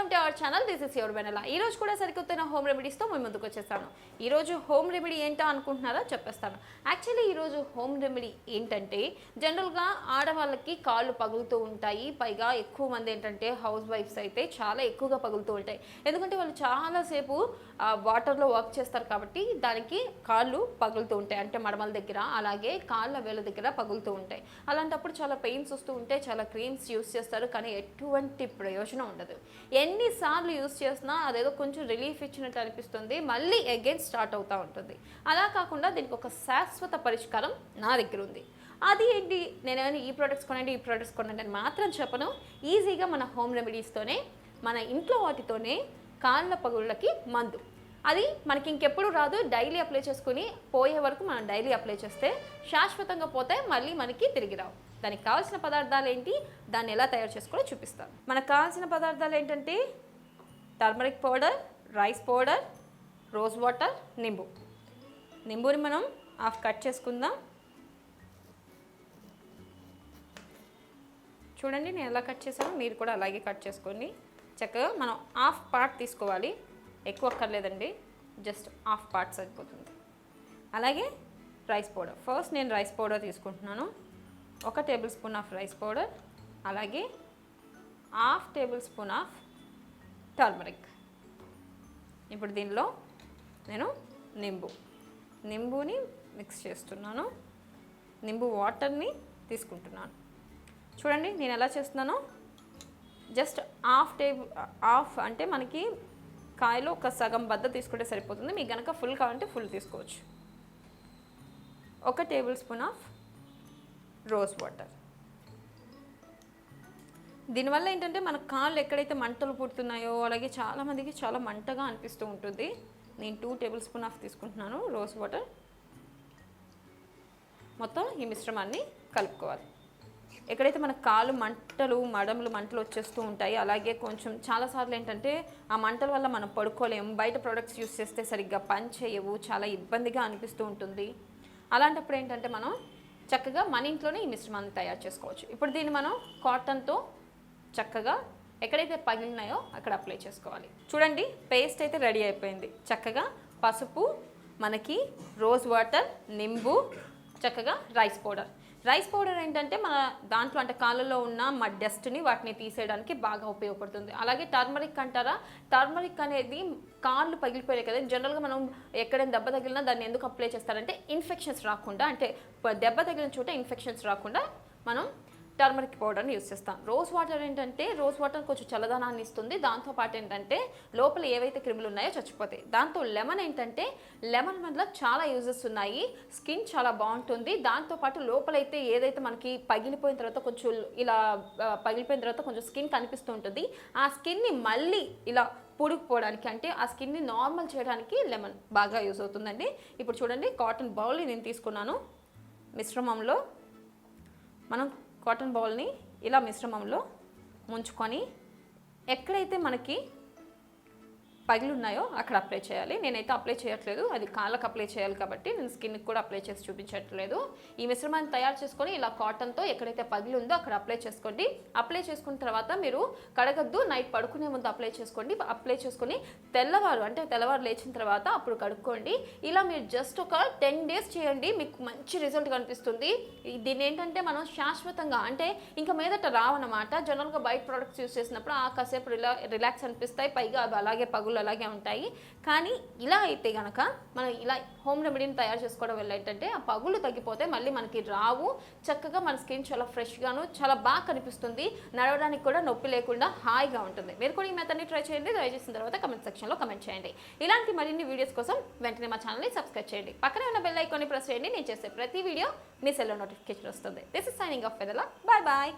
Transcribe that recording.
Welcome to our channel. This is your Vennela. ఈ రోజు కూడా సరికొత్త హోమ్ రెమెడీస్తో మేము ముందుకు వచ్చేసాను. ఈ రోజు హోమ్ రెమెడీ ఏంటో అనుకుంటున్నారో చెప్పేస్తాను. యాక్చువల్లీ ఈరోజు హోమ్ రెమెడీ ఏంటంటే జనరల్గా ఆడవాళ్ళకి కాళ్ళు పగులుతూ ఉంటాయి. పైగా ఎక్కువ మంది ఏంటంటే హౌస్ వైఫ్స్ అయితే చాలా ఎక్కువగా పగులుతూ ఉంటాయి. ఎందుకంటే వాళ్ళు చాలాసేపు వాటర్లో వర్క్ చేస్తారు కాబట్టి దానికి కాళ్ళు పగులుతూ ఉంటాయి. అంటే మడమల దగ్గర అలాగే కాళ్ళ వేళ్ళ దగ్గర పగులుతూ ఉంటాయి. అలాంటప్పుడు చాలా పెయిన్స్ వస్తూ ఉంటాయి. చాలా క్రీమ్స్ యూస్ చేస్తారు కానీ ఎటువంటి ప్రయోజనం ఉండదు. ఎన్నిసార్లు యూస్ చేసినా అదేదో కొంచెం రిలీఫ్ ఇచ్చినట్టు అనిపిస్తుంది, మళ్ళీ అగైన్ స్టార్ట్ అవుతూ ఉంటుంది. అలా కాకుండా దీనికి ఒక శాశ్వత పరిష్కారం నా దగ్గర ఉంది. అది ఏంటి, నేనేమైనా ఈ ప్రోడక్ట్స్ కొనండి అని మాత్రం చెప్పను. ఈజీగా మన హోమ్ రెమెడీస్తోనే, మన ఇంట్లో వాటితోనే కాళ్ళ పగుళ్ళకి మందు. అది మనకి ఇంకెప్పుడు రాదు. డైలీ అప్లై చేసుకుని పోయే వరకు మనం డైలీ అప్లై చేస్తే శాశ్వతంగా పోతే మళ్ళీ మనకి తిరిగి రావు. దానికి కావాల్సిన పదార్థాలు ఏంటి, దాన్ని ఎలా తయారు చేసుకోవాలో చూపిస్తాను. మనకు కావాల్సిన పదార్థాలు ఏంటంటే turmeric powder, rice powder, rose water, నింబుని మనం హాఫ్ కట్ చేసుకుందాం. చూడండి నేను ఎలా కట్ చేశాను, మీరు కూడా అలాగే కట్ చేసుకోండి. చక్కగా మనం హాఫ్ పార్ట్ తీసుకోవాలి, ఎక్కువ అక్కర్లేదండి, జస్ట్ హాఫ్ పార్ట్ సరిపోతుంది. అలాగే రైస్ పౌడర్, ఫస్ట్ నేను రైస్ పౌడర్ తీసుకుంటున్నాను. 1 tablespoon of rice powder, అలాగే half tablespoon of turmeric. ఇప్పుడు దీనిలో నేను నింబుని మిక్స్ చేస్తున్నాను. నింబు వాటర్ని తీసుకుంటున్నాను. చూడండి నేను ఎలా చేస్తున్నానో, జస్ట్ హాఫ్ అంటే మనకి కాయలో ఒక సగం బద్ద తీసుకుంటే సరిపోతుంది. మీకు కనుక ఫుల్ కావాలంటే ఫుల్ తీసుకోవచ్చు. 1 tablespoon of rose water. దీనివల్ల ఏంటంటే మన కాళ్ళు ఎక్కడైతే మంటలు పుడుతున్నాయో, అలాగే చాలామందికి చాలా మంటగా అనిపిస్తూ ఉంటుంది. నేను 2 టేబుల్ స్పూన్ ఆఫ్ తీసుకుంటున్నాను రోజ్ వాటర్. మొత్తం ఈ మిశ్రమాన్ని కలుపుకోవాలి. ఎక్కడైతే మన కాళ్ళు మడమలు మంటలు వచ్చేస్తూ ఉంటాయి, అలాగే కొంచెం చాలాసార్లు ఏంటంటే ఆ మంటల వల్ల మనం పడుకోలేము, బయట ప్రోడక్ట్స్ యూస్ చేస్తే సరిగ్గా పని చేయవు, చాలా ఇబ్బందిగా అనిపిస్తూ ఉంటుంది. అలాంటప్పుడు ఏంటంటే మనం చక్కగా మన ఇంట్లోనే ఈ మిశ్రమాన్ని తయారు చేసుకోవచ్చు. ఇప్పుడు దీన్ని మనం కాటన్తో చక్కగా ఎక్కడైతే పగిలినాయో అక్కడ అప్లై చేసుకోవాలి. చూడండి పేస్ట్ అయితే రెడీ అయిపోయింది. చక్కగా పసుపు, మనకి రోజ్ వాటర్, నింబు, చక్కగా రైస్ పౌడర్ ఏంటంటే మన దాంట్లో అంటే కాళ్ళలో ఉన్న డస్ట్ని వాటిని తీసేయడానికి బాగా ఉపయోగపడుతుంది. అలాగే టర్మరిక్ అంటారా, టర్మరిక్ అనేది కాళ్ళు పగిలిపోయాయి కదా, జనరల్గా మనం ఎక్కడైనా దెబ్బ తగిలినా దాన్ని ఎందుకు అప్లై చేస్తారంటే ఇన్ఫెక్షన్స్ రాకుండా, అంటే దెబ్బ తగిలిన చోట ఇన్ఫెక్షన్స్ రాకుండా మనం టర్మరిక్ పౌడర్ని యూస్ చేస్తాం. రోజ్ వాటర్ ఏంటంటే రోజ్ వాటర్ కొంచెం చల్లదనాన్ని ఇస్తుంది. దాంతోపాటు ఏంటంటే లోపల ఏవైతే క్రిములు ఉన్నాయో చచ్చిపోతాయి. దాంతో లెమన్ వల్ల చాలా యూజెస్ ఉన్నాయి. స్కిన్ చాలా బాగుంటుంది. దాంతోపాటు లోపలైతే ఏదైతే మనకి పగిలిపోయిన తర్వాత కొంచెం స్కిన్ కనిపిస్తూ ఉంటుంది, ఆ స్కిన్ని మళ్ళీ ఇలా పుడుకుపోవడానికి, అంటే ఆ స్కిన్ని నార్మల్ చేయడానికి లెమన్ బాగా యూజ్ అవుతుందండి. ఇప్పుడు చూడండి కాటన్ బౌల్ నేను తీసుకున్నాను. మిశ్రమంలో మనం కాటన్ బౌల్ని ఇలా మిశ్రమంలో ముంచుకొని ఎక్కడైతే మనకి పగిలి ఉన్నాయో అక్కడ అప్లై చేయాలి. నేనైతే అప్లై చేయట్లేదు, అది కాళ్ళకు అప్లై చేయాలి కాబట్టి నేను స్కిన్కి కూడా అప్లై చేసి చూపించట్లేదు. ఈ మిశ్రమాన్ని తయారు చేసుకొని ఇలా కాటన్తో ఎక్కడైతే పగిలి ఉందో అక్కడ అప్లై చేసుకోండి. అప్లై చేసుకున్న తర్వాత మీరు కడగద్దు, నైట్ పడుకునే ముందు అప్లై చేసుకొని తెల్లవారు లేచిన తర్వాత అప్పుడు కడుక్కోండి. ఇలా మీరు జస్ట్ ఒక 10 డేస్ చేయండి, మీకు మంచి రిజల్ట్ కనిపిస్తుంది. దీన్ని ఏంటంటే మనం శాశ్వతంగా, అంటే ఇంకా మీదట రావన్నమాట. జనరల్గా బయట ప్రోడక్ట్స్ యూస్ చేసినప్పుడు కాసేపు రిలాక్స్ అనిపిస్తాయి, పైగా అవి అలాగే పగులు అలాగే ఉంటాయి. కానీ ఇలా అయితే కనుక మనం ఇలా హోమ్ రెమెడీని తయారు చేసుకోవడం వల్ల ఏంటంటే ఆ పగులు తగ్గిపోతే మళ్ళీ మనకి రావు. చక్కగా మన స్కిన్ చాలా ఫ్రెష్గాను చాలా బాగా కనిపిస్తుంది. నడవడానికి కూడా నొప్పి లేకుండా హాయిగా ఉంటుంది. మీరు కూడా ఈ మెథడ్ని ట్రై చేయండి. ట్రై చేసిన తర్వాత కమెంట్ సెక్షన్లో కమెంట్ చేయండి. ఇలాంటి మరిన్ని వీడియోస్ కోసం వెంటనే మా ఛానల్ని సబ్స్క్రైబ్ చేయండి. పక్కనే ఉన్న బెల్ ఐకాన్ని ప్రెస్ చేయండి. నేను చేసే ప్రతి వీడియో మీ సెల్లో నోటిఫికేషన్ వస్తుంది. This is signing off Vennela. Bye bye.